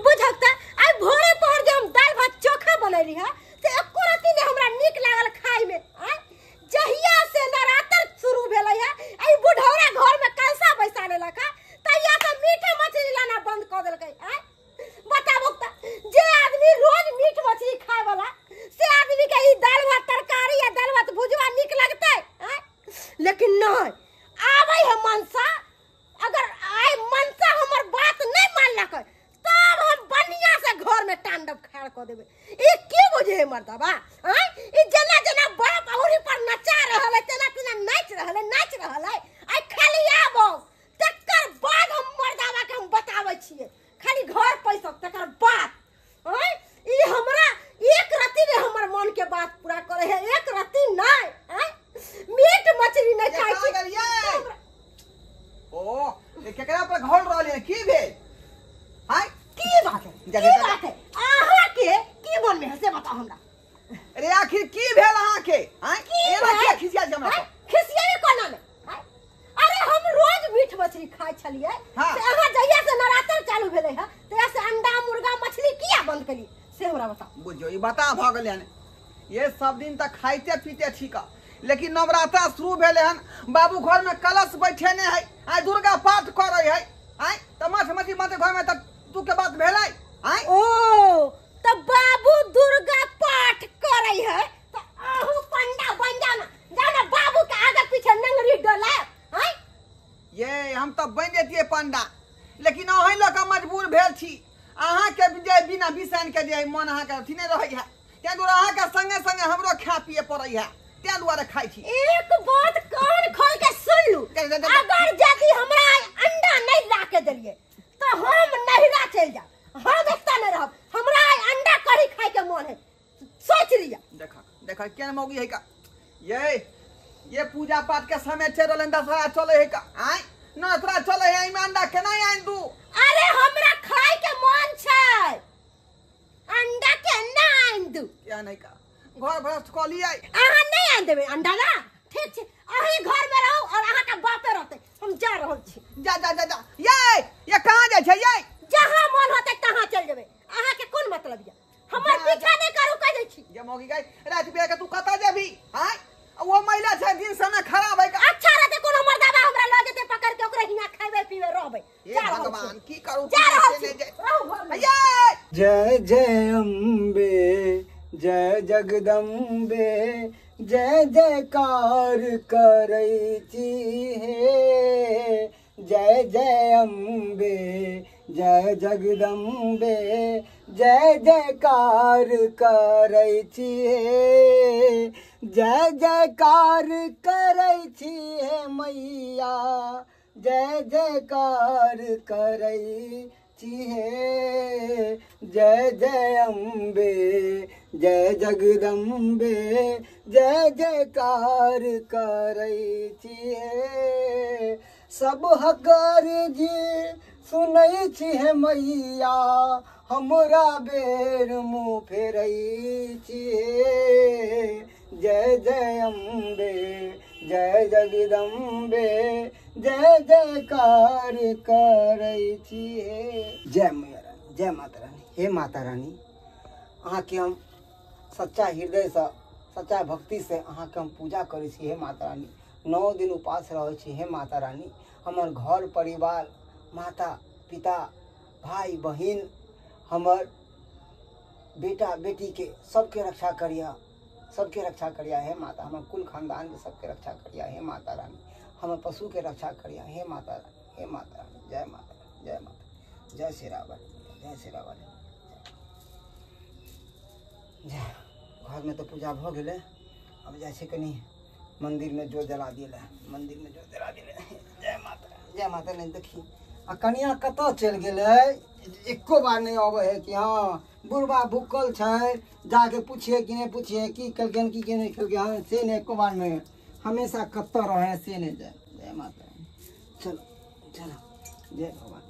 बुझकता आई भोरे पहर जे हम दाल भात चोखा बनैली है से एको रति ने हमरा नीक लागल खाई में आ जहिया से नरातर शुरू भेलै है आई बुढ़ौरा घर में कलसा बैसा लेलक तहिया से मीठे मछली लाना बंद कर देलकै आ बताबो त जे आदमी रोज मीठ मछली खाए वाला से आदमी के ई दाल भात तरकारी या दाल भात भुजवा नीक लगतै आ लेकिन नहीं आबै है मनसा अगर आय मनसा हमर बात नहीं मानलक तब हम बनिया से घर में तांडव खाड़ कर देबे ई की बुझे है मर्दबा हैं ई जना जना बड़ा पहुरी पर नचा रहल है तना तना नाच रहल है आई खाली आबो तकर बाद हम मर्दबा के हम बताबै छियै खाली घर पैसा तकर बाद हैं ई हमरा एक रति रे हमर मन के बात पूरा करे है एक रति नहीं हैं मीट मछली नहीं खाई छी ओ ये केकरा पर घोल रहल है की भेल हाय की बात है आहा के की मन में है से बताओ हमरा अरे आखिर की भेल अहाँ के हां एना खिसिया जमा खिसिया कोना में अरे हम रोज मीट मछली खाई छलिए से अहाँ जइया से नरातर चालू भेले है तया से अंडा मुर्गा मछली किया बंद कली से हमरा बताओ बुझो ई बता भ गेलै ये सब दिन तक खाइते पीते ठीक लेकिन नवरात्रा शुरू भेले हन बाबू घर में कलश बैठेने है आई दुर्गा पाठ करे है आई त माछ मछली माते घर में त तू के बात भेलै आई ओ त बाबू दुर्गा पाठ करे है त आहू पंडा बन जाना बाबू के आगे पीछे नंगरी डोला आई ये हम त बन जेतिए पंडा लेकिन अहीं लोग मजबूर भेल छी अहाँ के जे बिना बिसान के जे मन अहाँ के अथी नहीं रहै है ते दुर अहाँ के संगे संगे हमरो खा पिए पड़ै है ते दुआरे खाई छी एक बात कान खोल के सुन लू अगर यदि हमरा अंडा नहीं ला के देलिए तो हम नहिरा चल जा हम एकता नहीं रहब हमरा अंडा करी खाए के मन है सोच लिया देखा केन मौगी है का ये पूजा पाठ के समय चल रहल दशहरा चले है का आई नवरात्रा चले है में अंडा केना आइन दू अरे हमरा खाए के मन छै अंडा केना आइन दू क्या नहीं का घर भरस क लियै अहाँ नहीं आन देबे अंडा ना ठीक छै अहीं घर में रहू और अहाँ के बापे रहते हम जा रहल छी जा ये कहां जाय छै ये जहां मन होते तहां चल जेबे अहाँ के कोन मतलब ये हमर पीछा नहीं करू कह दै छी ये मौगी गई रात बिया के तू कता जेबी हां वो महिला छै दिन समय खराब है का अच्छा रहते कोनो मर्दाबा हमरा ल जेते पकड़ के ओकरे हिया खाइबे पीबे रहबे ये भगवान की करू जय जय अम्बे जय जगदम्बे जय जयकार करै छी हे जय जय अम्बे जय जगदम्बे जय जयकार करै छी हे जय जयकार करै छी हे मैया जय जयकार करै छी हे जय जय अम्बे जय जगदम्बे जय जयकार करै छी हे सब हकार जी सुनै छी हे मैया हमरा बेर मुँह फेरै छी हे जय जय अम्बे जय जगदम्बे जय जयकार करै छी हे जय मैया रानी जय माता रानी हे माता रानी अहाँ के हम सच्चा हृदय से सच्चा भक्ति से अहाँ के हम पूजा करै छी हे माता रानी 9 दिन उपास रहै छी हे माता रानी हमर घर परिवार माता पिता भाई बहिन हमर बेटा बेटी के सबके रक्षा करिया हे माता हमर कुल खानदान के सबके रक्षा करिया हे माता रानी हमर पशु के रक्षा करिया हे माता रानी जय माता जय माता जय श्री रावण जय घर में तो पूजा भ गेले अब जाय छै कनी मंदिर में जो जला दिले जय माता नहीं देखी आ कनिया कत चल गेले एको बार नहीं आवे है कि हाँ बुढ़बा भूखल छै जाके पूछिए कि नहीं पूछिए की कलगन की नहीं खेल हाँ से नहीं एको बार में हमेशा कत रहे से नहीं जय माता चलो जय भगवान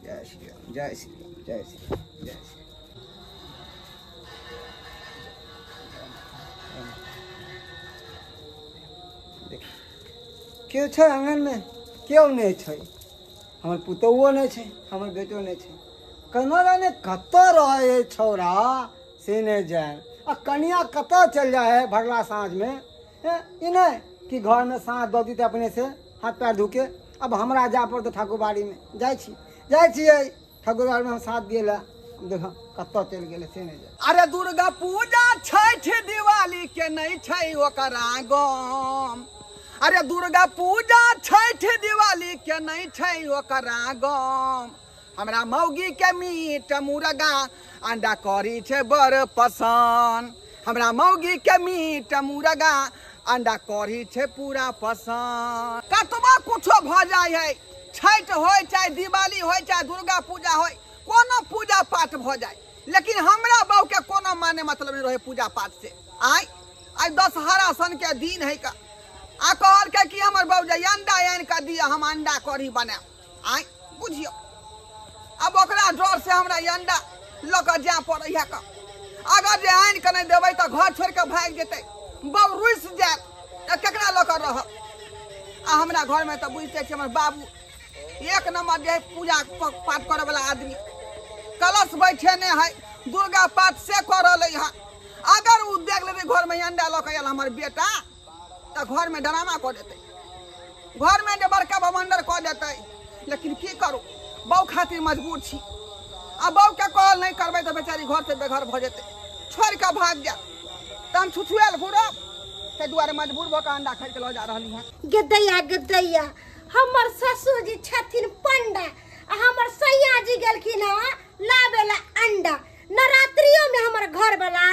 जय श्री राम जय श्री राम देख क्यों छै आंगन में क्यों नहीं छै हमर पुतौओ नहीं छै हमर बेटो नहीं छै कना जाने कतऽ रहे छौरा से नहीं जाए आ कनिया कतऽ चल जाए है भरला साँझ में ई नहीं कि घर में साँझ दऽ दी अपने से हाथ पैर धोके अब हमरा जा पड़त ठाकुरबाड़ी में जाइ छियै ठाकुरबाड़ी में हम साथ दिए ला देख कतऽ चल गेले से नहीं जाए अरे दुर्गा पूजा छठ दिवाली के नहीं छै ओकरा गम अरे दुर्गा पूजा छठ दिवाली के नहीं छै ओकरा गम हमरा मौगी के मीट मुर्गा अंडा करी छै बड़ पसंद हमरा मौगी के मीट मुर्गा अंडा करी छै पूरा पसंद कतबा कुछो भ जाय है छठ होय चाहे दिवाली होय चाहे दुर्गा पूजा होय कोनो पूजा पाठ भ जाए लेकिन हमरा बाऊ के कोनो माने मतलब नहीं रहे पूजा पाठ से आई दशहरा सन के दिन है का आ कहल के कि हमर बाऊ जे अंडा आन के दिया हम अंडा करी बना आई बुझियो अब ओकरा डर से हमरा अंडा ल के जा पड़े है का अगर जे आन के नहीं देबै त घर छोड़ के भाग जेतै बाऊ रुस जात केकरा ल के रह आ हमरा घर में त बुझते छी हमर बाबू एक नंबर जे पूजा पाठ करे वाला आदमी कलश बैठे ने है दुर्गा पाठ से करल है अगर उ देख लेते घर में अंडा ल के आयल हमर बेटा त घर में ड्रामा कर देते घर में जे बड़का बमंडर कर देते लेकिन की करू बहू खातिर मजबूर छी आ बहू के कहल नहीं करबै त बेचारी घर से बेघर भ जेते छोड़ के भाग जा त हम छुछुएल घुरब ते दुआरे मजबूर भ के अंडा खरीद के ल जा रहली है गदैया हमर ससुर जी छथिन पंडा आ हमर सैया जी गेलखिन लाबेला अंडा नवरात्रियों में हमर घर वाला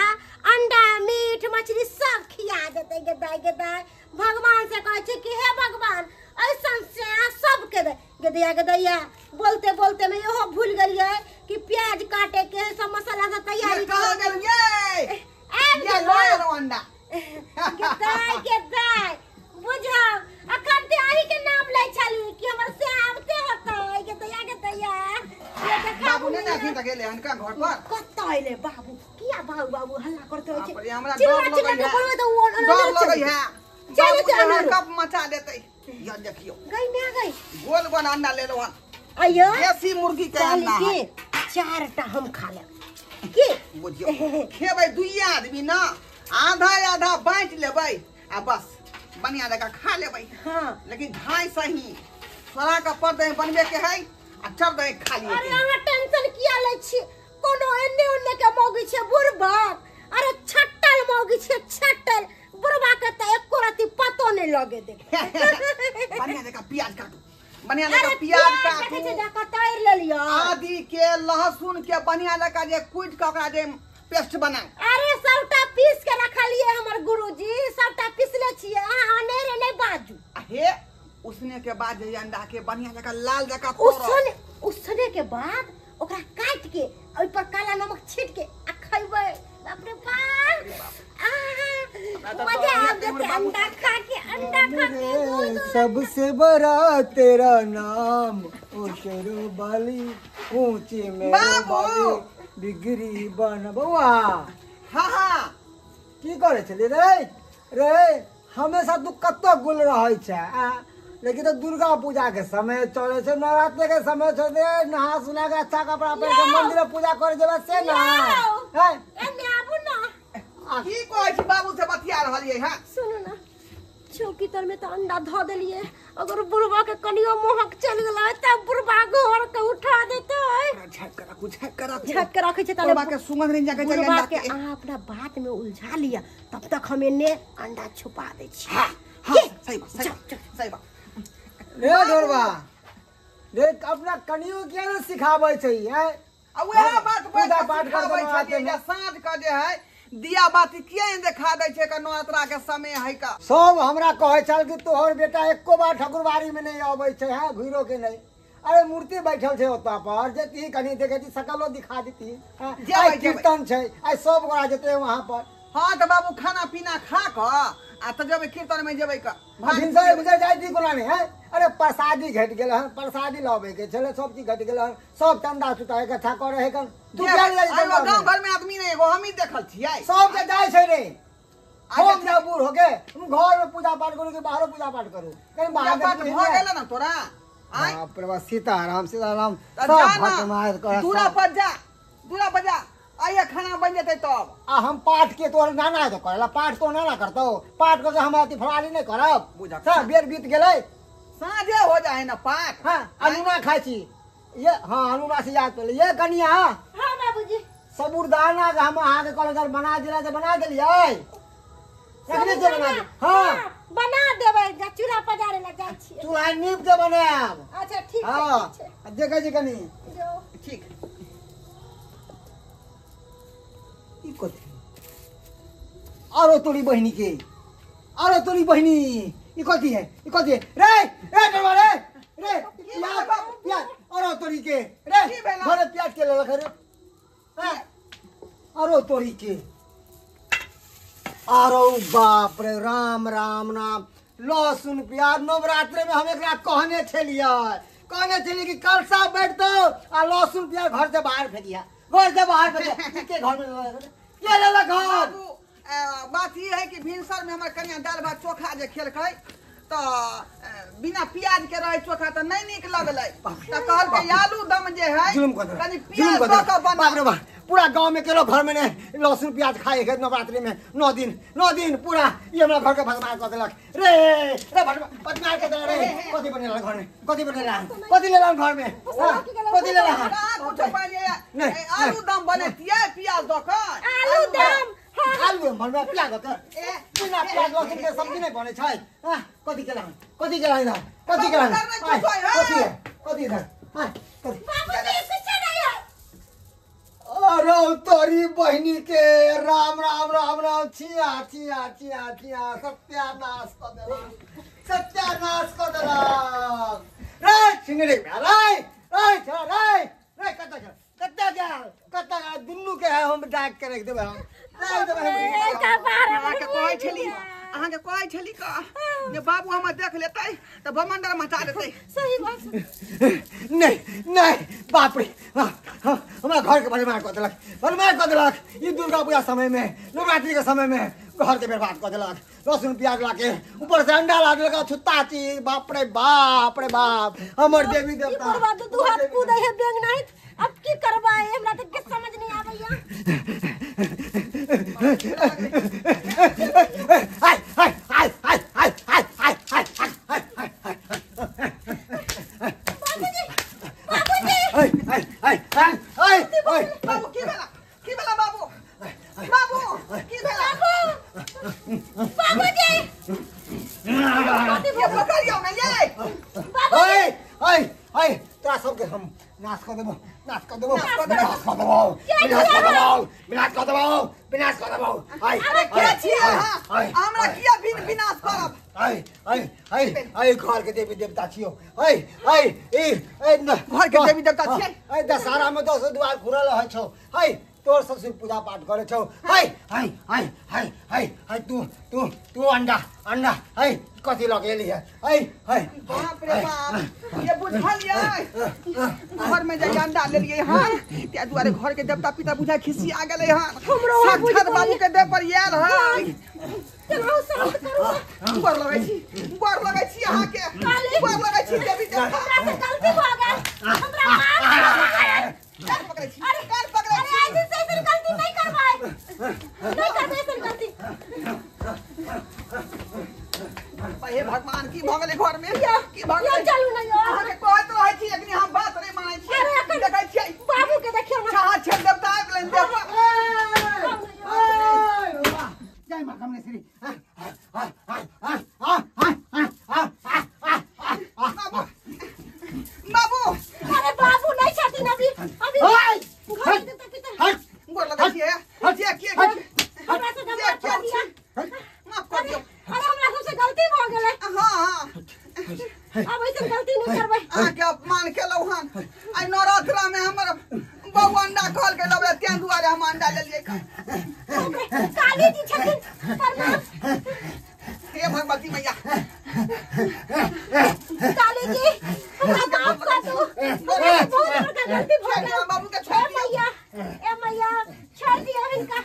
अंडा मीट मछली सब खिया देते गदाई भगवान से कहे छै कि हे भगवान ऐसन से सबके दे गदैया बोलते बोलते मैं यहो भूल गेलिए कि प्याज काटे के सब मसाला से तैयारी कहां गेल ये लो अंडा गदाई बुझो अखन ते आही के नाम ले छली कि हमर से आवते होतै गदैया ये देखा बाबू ने नाखी त गेले हनका घर पर कत आइले बाबू किया बाबू हल्ला करते हो पर हमरा डर लगै है चलो चलो कप मचा देतै या देखियो गई गोल अंडा ले लो अयो देसी मुर्गी के अंडा है चारटा हम खा ले की बुझियो खेबै दुई आदमी ना आधा बांट लेबै आ बस बढ़िया जगह खा लेबै हां लेकिन ढाई सही थोड़ा का पर दे बनबे के है आ चल दे खा लिए अरे अहाँ टेंशन किया ले छी कोनो एन्ने के मौगी छै बुढ़बा अरे छट्टल मौगी छै छट्टल बुढ़बा के त एको राती पतो नहीं लगे दे बढ़िया जगह प्याज काटू बढ़िया जगह प्याज काटू जगह तैर ले लियो आदि के लहसुन के बढ़िया जगह जे कूट के ओकरा जे पेस्ट बना अरे सबटा पीस के रखलिए हमर गुरुजी सबटा पीसले छिए अहाँ अनेरे नहीं बाजू हे उसने के बाद जे अंडा के बढ़िया जगह लाल जगह तोड़ उसने के बाद ओकरा काट के ओइ पर काला नमक छीट के आ खइबै बाप रे बाप मजा आ गया अंडा खा के सबसे बड़ा तेरा नाम ओ शेरो बाली ऊंची में बाली बिगड़ी बन बउआ हां की करे छले रे हमेशा तू कत्तो गुल रहै छै लेकिन तो दुर्गा पूजा के समय चले छे नवरात्रि के समय छे नहा सुना के अच्छा कपड़ा पहन के मंदिर में पूजा करे जेबा से ना है एने आबू ना की कहै छी बाबू से बतिया रहलिए हां सुनो ना चौकी तर में तो अंडा धो देलिए अगर बुढ़वा के कनियो मोहक चल गेला त बुढ़वा घर के उठा देते झटका रखे छे बुढ़वा के सुगंध नहीं जाके चले बुढ़वा के अहाँ अपना बात में उलझा लिया तब तक हम एने अंडा छुपा दे छी हां सही बात रे ढोरवा रे अपना कनियो के न सिखाबै छै है आ वह बात पूजा पाठ करबै छै जे साँझ का जे है दिया बाती किया देखा दै छै का नवरात्रा के समय है का सब हमरा कहै छल कि तोहर बेटा एको बार ठाकुरबाड़ी में नहीं आबै छै है घुरो के नहीं अरे मूर्ति बैठल छै ओता पर जेती कनी देखती सकलो दिखा देती आई कीर्तन छै आई सब गोरा जेते वहां पर हां त बाबू खाना पीना खा क आ त जब कीर्तन में जेबै का भिनसर गुजर जाय दी कोना ने है अरे प्रसादी घट गेल हन प्रसादी लाबे के चले सब चीज घट गेल हन सब चंदा चुटाए के अच्छा करे है कन तू जा गांव घर में आदमी नहीं एगो हम ही देखल छियै सब के जाय छै रे हम ना बूढ़ हो गए हम घर में पूजा पाठ करू कि बाहर पूजा पाठ करू कहीं पूजा बाहर पाठ भ गेल ना तोरा आय बाप रे बाप सीताराम सीताराम त सब जा ना, भटमार कर दूरा पर जा आइए खाना बन जेतै तब आ हम पाठ के तोर नाना है तो करेला पाठ तो नाना करतो पाठ करके हम अति फरारी नहीं करब बुझा सब बेर बीत गेलै साँझे हो जाए ना पाठ हां अनुना खाई छी ये हां अनुना से याद पड़ले ये कनिया हां बाबूजी सबुरदाना के हम अहाँ के कल बना दिला से बना देलियै एकने से बना दे हां बना देबै चूल्हा पजारे लग जाइ छी चूल्हा नीप के बनाएब अच्छा ठीक हां है देखै छी कनी जो ठीक ई कथि आरो तोरी बहिनी के आरो तोरी बहिनी ई कथि है रे डरवा रे प्याज आरो तोरी के रे की भेला? घरे प्याज के लेलक रे हां आरो तोरी के आरो बाप रे राम राम नाम लहसुन प्याज नवरात्रि में हम एकरा कहने छलियै कि कलसा बैठतो आ लहसुन प्याज घर से बाहर फेंकिया के घर में के लेलक घर बाबू बात ये है कि भिनसर में हमारे कन्या दाल भात चोखा जे खेलकै तो बिना प्याज के रहे चोखा तो नहीं निक लगलै तो कहल के आलू दम जे है जुलुम कर कनी प्याज दो के बना बाप रे बाप पूरा गांव में केलो घर में ने लहसुन प्याज खाए के नवरात्रि में 9 दिन पूरा ये हमरा घर के भगवान कर देलक रे भगवान के दे रे कथि बनेला घर में कथि लेला घर में कथि लेला कुछ पानी आलू दम बनेतिए प्याज दो के आलू दम आलू भरवा प्याज दो के बिना प्याज लहसुन के सब्जी नहीं बने छै कथि केला कथि बाबूजी पीछे नहीं है अरे तोरी बहिनी के राम राम राम राम छिया सत्यानाश कर देला रे सिंगड़ी रे कत्ता दुन्नू के है हम डाक के रख देबे हम अहाँ के कहै छली का जे बाबू हम देख लेतै त भमंडर मचा देतै सही बात नहीं बाप रे हमरा घर के बर्बाद कर देलक ई दुर्गा पूजा समय में नवरात्रि के समय में घर के बर्बाद कर देलक लहसुन प्याज लाके ऊपर से अंडा ला देलक छुत्ता चीज बाप रे बाप हमर देवी देवता ई बर्बाद दू हाथ कूदै है बेंग नहीं अब की करबाए हमरा त के समझ नहीं आबैया बाबू की भेला बाबू की भेला बाबूजी ये पकड़ियो ना ये तोरा सबके हम नाश कर देबो विनाश कर देबो अरे के छियै हमरा किया विनाश करब घर के देवी देवता छियो घर के देवी देवता छियै दशहरा में 10 द्वार घुरल है छौ तोर सबसे पूजा पाठ करे छौ तू अंडा कथि लगेली है बाप रे बाप ये बुझलियै घर में जे अंडा लेलियै हां त्या दुआरे घर के देवता पिता बुझा खिसी आ गेलै हां साक्षात बाबू के देह पर आयल है चलो शांत करू गोर लगै छी अहाँ के गोर लगै छी देवी देवता हमरा से गलती भ गेल हमरा माफ पकड़ै छी अरे ऐसी गलती नहीं करबै ऐसी गलती हे भगवान की भ गेलै घर में की भ यो गेलै चलू ना यो अहाँ के कहैत रहै छी लेकिन हम बात नहीं मानै छी अरे एखन देखै छियै बाबू के देखियो ना चाह छै देवता आबि गेलै देवता जय मां कमले श्री बाबू अरे बाबू नहीं छथिन अभी घर के पिता गोर लगै छी के हमरा से माफ कर दिया माफ कर दियौ अरे हमरा सबसे गलती भ गेलै हां अब ऐसे गलती नहीं करबै अहाँ के अपमान केलौ हन आइ नवरात्रा में हमर बहू अंडा खोल के लबे त्या दुआरे हम अंडा लेलियै काली जी छथिन प्रणाम हे भगवती मैया काली जी हमरा माफ कर दो हमरा बहुत बड़का गलती भ गेल बाबू के छोड़ दियौ ए मैया छोड़ दियो इनका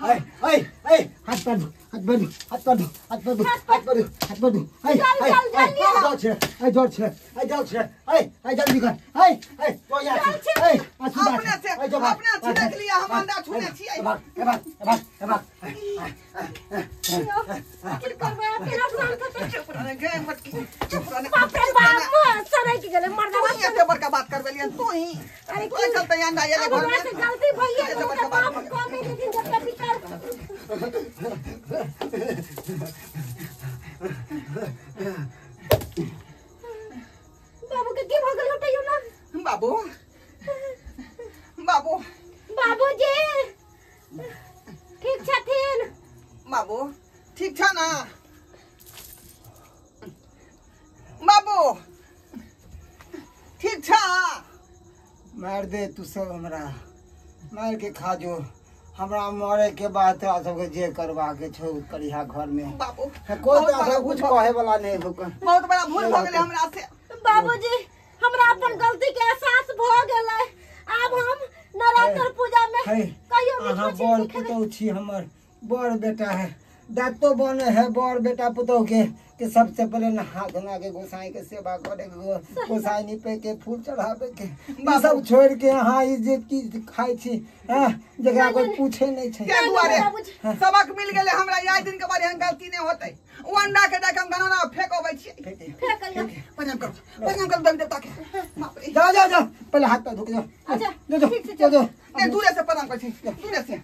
हाथ पर पर हाथ पर हाथ पर हाथ पर आई जोर छे आई जल्दी कर आई तो यार आई अपने से देख लिया हम अंडा छूने छी बड़का बात करबे लियन तू ही अरे कोई चलते अंडा ये घर में गलती भइए तो बाप को दे दिन जब पिटर बाबू के की भगल हटइयो ना बाबू बाबू बाबूजी ठीक छथिन बाबू ठीक छ ना बाबू ठीक छ मार दे तू सब हमरा मार के खा जो हमरा मरे के बाद तो सबके जे करवा के छौ करिया घर में बाबू कोई तो ऐसा कुछ कहे वाला नहीं हो बहुत बड़ा भूल हो गेले हमरा से बाबूजी हमरा अपन गलती के एहसास भ गेलै अब हम नवरात्र पूजा में कहियो अहाँ बड़ पुतौ छी हमर बड़ बेटा है दातो बने है बड़ बेटा पुतौ के सबसे पहले नहा धोना के गोसाई के सेवा करे के गोसाई निपे के फूल चढ़ावे के ई सब छोड़ के अहाँ ई जे की खाइ छी हैं जकरा कोई पूछे नहीं छै के दुआरे सबक मिल गेले हमरा याद दिन के बाद हम गलती नहीं होतै ओ अंडा के देख हम गनना फेंकबै छी फेंकइयो प्रणाम कर देवी देवता के बाप रे जा पहले हाथ पर धुक जा अच्छा ठीक से जो ने दूरे से प्रणाम कर छी दूरे से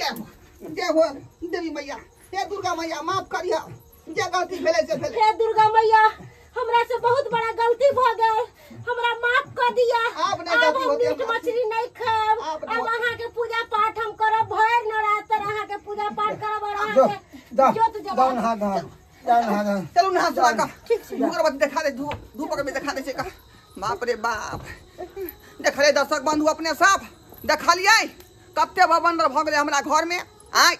जय हो देवी मैया हे दुर्गा मैया माफ करिया जे गलती भेले से भेले हे दुर्गा मैया हमरा से बहुत बड़ा गलती भ गेल हमरा माफ कर दिया आप नहीं गलती होती मीट मछली नहीं खाब अब अहाँ के पूजा पाठ हम करब भर नवरात्र अहाँ के पूजा पाठ करब और अहाँ के जोत जलाब हाथ चलो नहा धोआ का अगरबत्ती दिखा दे धूप अगरबत्ती दिखा दे से का बाप रे बाप देख रे दर्शक बंधु अपने साफ देखा लिया कते भवंडर भ गेले हमरा घर में आय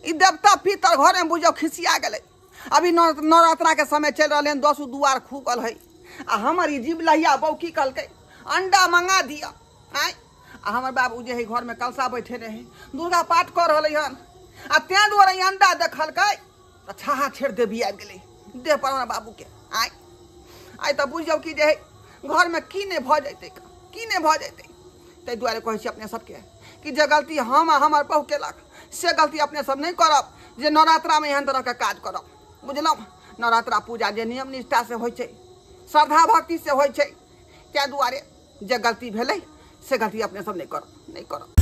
ई देवता पितर घर में बुझो खिसिया गेले अभी नवरात्रा के समय चल रहे 10 दुआर खूकल है आ हमर ई जीव लहिया बौ की कलकै अंडा मंगा दिया आय आ हमर बाबू जे है घर में कलसा बैठे रहे दुर्गा पाठ कर रहले हन आ तें दुआरे अंडा देखलकै त छाहा छेड़ दे बिया गेले देह पर हमरा बाबू के आय आय त बुझियौ कि जे घर में की नहीं भ जैते की नहीं भ जैते तै दुआरे कहै छी अपने सबके कि जे गलती हम हमर बहु केलक से गलती अपने सब नहीं करब जे नवरात्रा में एहन तरह के काज करब बुझलौ नवरात्रा पूजा जे नियम निष्ठा से होय छै श्रद्धा भक्ति से होय छै तै दुआरे जे गलती भेलै से गलती अपने सब नहीं करब